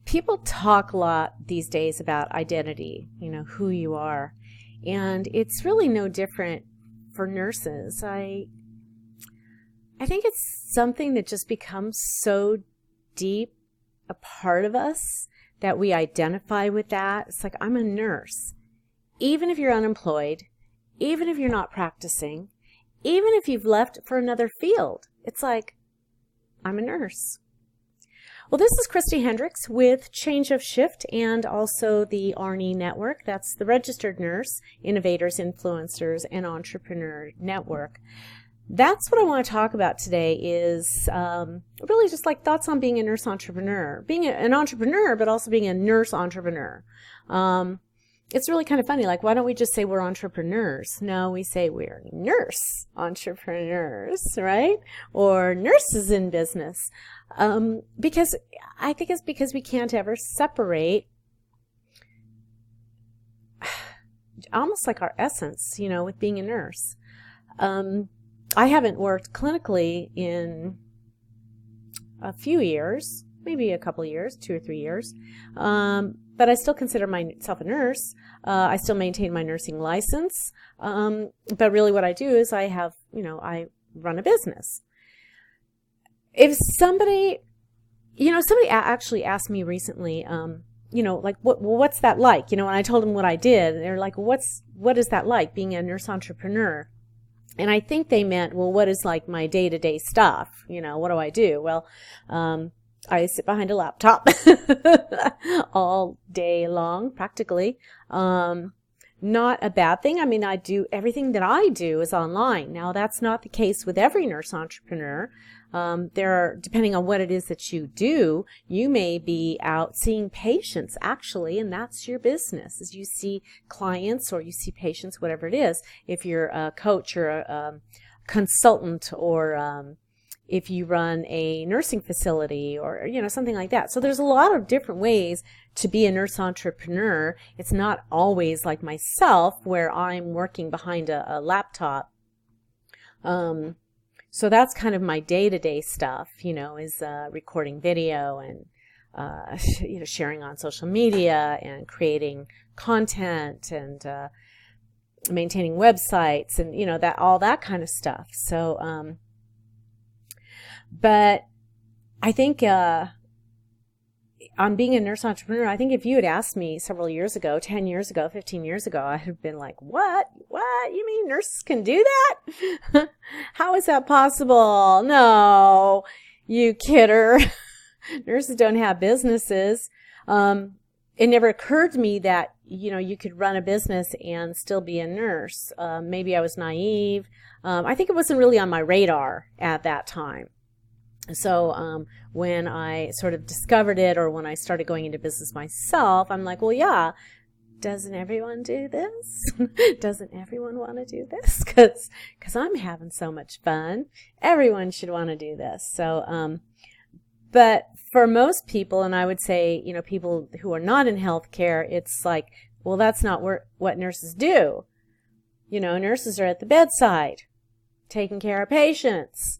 People talk a lot these days about identity, who you are. And it's really no different for nurses. I think it's something that just becomes so deep a part of us that we identify with that. It's like, I'm a nurse. Even if you're unemployed, even if you're not practicing, even if you've left for another field, it's like, I'm a nurse. Well, this is Christy Hendricks with Change of Shift and also the ARNI Network. That's the Registered Nurse, Innovators, Influencers, and Entrepreneur Network. That's what I want to talk about today is really just like thoughts on being a nurse entrepreneur. Being an entrepreneur, but also being a nurse entrepreneur. It's really kind of funny. Like, why don't we just say we're entrepreneurs? No, we say we're nurse entrepreneurs, right? Or nurses in business. Because I think it's because we can't ever separate almost like our essence, with being a nurse. I haven't worked clinically in a few years, maybe a couple of years, 2 or 3 years. But I still consider myself a nurse. I still maintain my nursing license. But really what I do is I run a business. If somebody actually asked me recently, like, what's that like? When I told them what I did, they're like, what is that like being a nurse entrepreneur? And I think they meant, well, what is like my day-to-day stuff? What do I do? Well, I sit behind a laptop all day long, practically. Not a bad thing. I mean, everything that I do is online. Now, that's not the case with every nurse entrepreneur. Depending on what it is that you do, you may be out seeing patients actually, and that's your business, as you see clients or you see patients, whatever it is. If you're a coach or a consultant or, if you run a nursing facility or, something like that. So there's a lot of different ways to be a nurse entrepreneur. It's not always like myself where I'm working behind a laptop. So that's kind of my day-to-day stuff, is recording video and, sharing on social media and creating content and maintaining websites and, all that kind of stuff. So, but I think on being a nurse entrepreneur, I think if you had asked me several years ago, 10 years ago, 15 years ago, I'd have been like, what? You mean nurses can do that? How is that possible? No, you kidder. Nurses don't have businesses. It never occurred to me that, you could run a business and still be a nurse. Maybe I was naive. I think it wasn't really on my radar at that time. So when I sort of discovered it, or when I started going into business myself, I'm like, well, yeah, doesn't everyone do this? Doesn't everyone want to do this? Because I'm having so much fun. Everyone should want to do this. So, but for most people, and I would say, people who are not in healthcare, it's like, well, that's not what nurses do. Nurses are at the bedside, taking care of patients.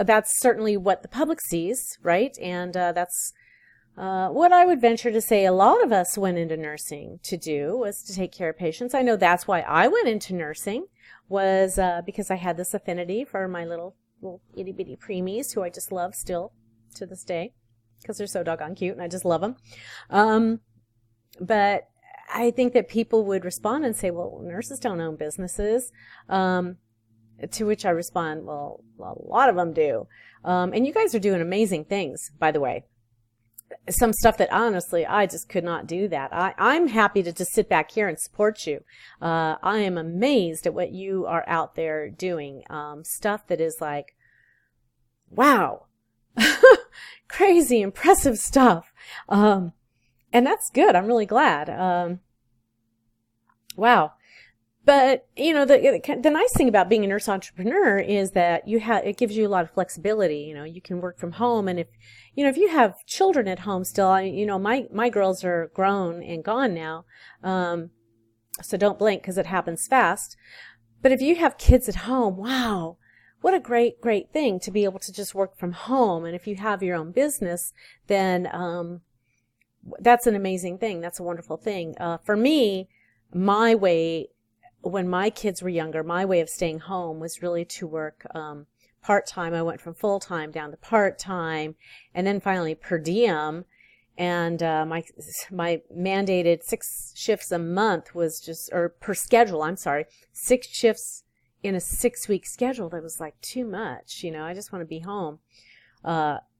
That's certainly what the public sees, right? And that's what I would venture to say a lot of us went into nursing to do, was to take care of patients. I know that's why I went into nursing, was because I had this affinity for my little itty-bitty preemies, who I just love still to this day, because they're so doggone cute, and I just love them. But I think that people would respond and say, well, nurses don't own businesses. To which I respond, well, a lot of them do. And you guys are doing amazing things, by the way. Some stuff that honestly, I just could not do that. I'm happy to just sit back here and support you. I am amazed at what you are out there doing. Stuff that is like, wow, crazy, impressive stuff. And that's good. I'm really glad. Wow. But, the nice thing about being a nurse entrepreneur is that it gives you a lot of flexibility. You can work from home. And if you have children at home still, my girls are grown and gone now. So don't blink, because it happens fast. But if you have kids at home, wow, what a great, great thing to be able to just work from home. And if you have your own business, then that's an amazing thing. That's a wonderful thing. For me, my way, when my kids were younger, my way of staying home was really to work part-time. I went from full-time down to part-time, and then finally per diem. And my mandated 6 shifts a month was just, or per schedule, 6 shifts in a 6-week schedule. That was like too much. I just want to be home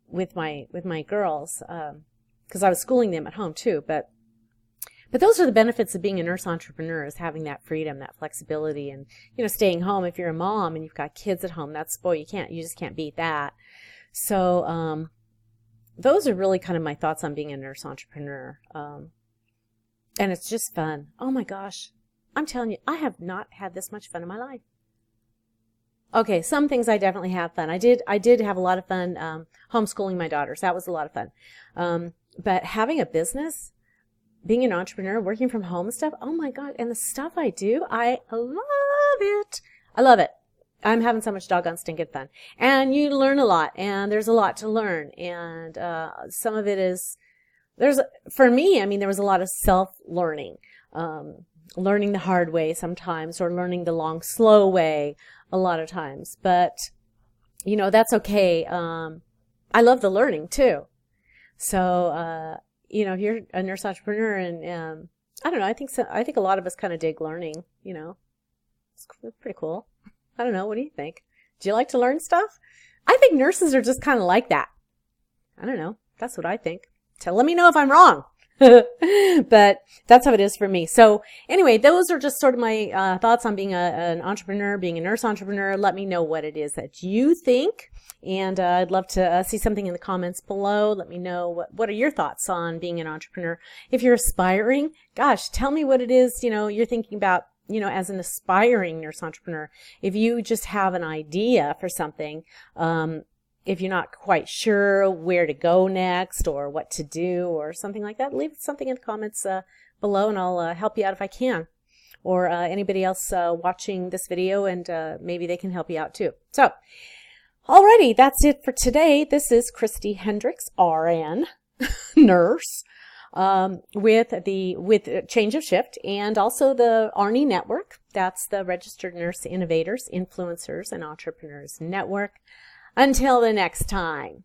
with my girls, because I was schooling them at home too. But those are the benefits of being a nurse entrepreneur, is having that freedom, that flexibility, and staying home. If you're a mom and you've got kids at home, that's, boy, you just can't beat that. So those are really kind of my thoughts on being a nurse entrepreneur. And it's just fun. Oh my gosh, I'm telling you, I have not had this much fun in my life. Okay, some things I definitely have fun. I did have a lot of fun homeschooling my daughters. That was a lot of fun. But having a business, being an entrepreneur, working from home and stuff, oh my God, and the stuff I do, I love it. I love it. I'm having so much doggone stinking fun. And you learn a lot, and there's a lot to learn. And some of it is, for me, there was a lot of self-learning. Learning the hard way sometimes, or learning the long, slow way a lot of times. But, that's okay. I love the learning too. So, if you're a nurse entrepreneur, and I don't know, I think a lot of us kind of dig learning, It's pretty cool. I don't know, what do you think? Do you like to learn stuff? I think nurses are just kind of like that. I don't know. That's what I think. Let me know if I'm wrong. But that's how it is for me. So anyway, those are just sort of my thoughts on being an entrepreneur, being a nurse entrepreneur. Let me know what it is that you think. And I'd love to see something in the comments below. Let me know what are your thoughts on being an entrepreneur. If you're aspiring, gosh, tell me what it is, you're thinking about, as an aspiring nurse entrepreneur. If you just have an idea for something, if you're not quite sure where to go next or what to do or something like that, leave something in the comments below, and I'll help you out if I can. Or anybody else watching this video, and maybe they can help you out too. So, alrighty, that's it for today. This is Christy Hendricks, RN, nurse, with Change of Shift, and also the ARNI Network. That's the Registered Nurse Innovators, Influencers, and Entrepreneurs Network. Until the next time.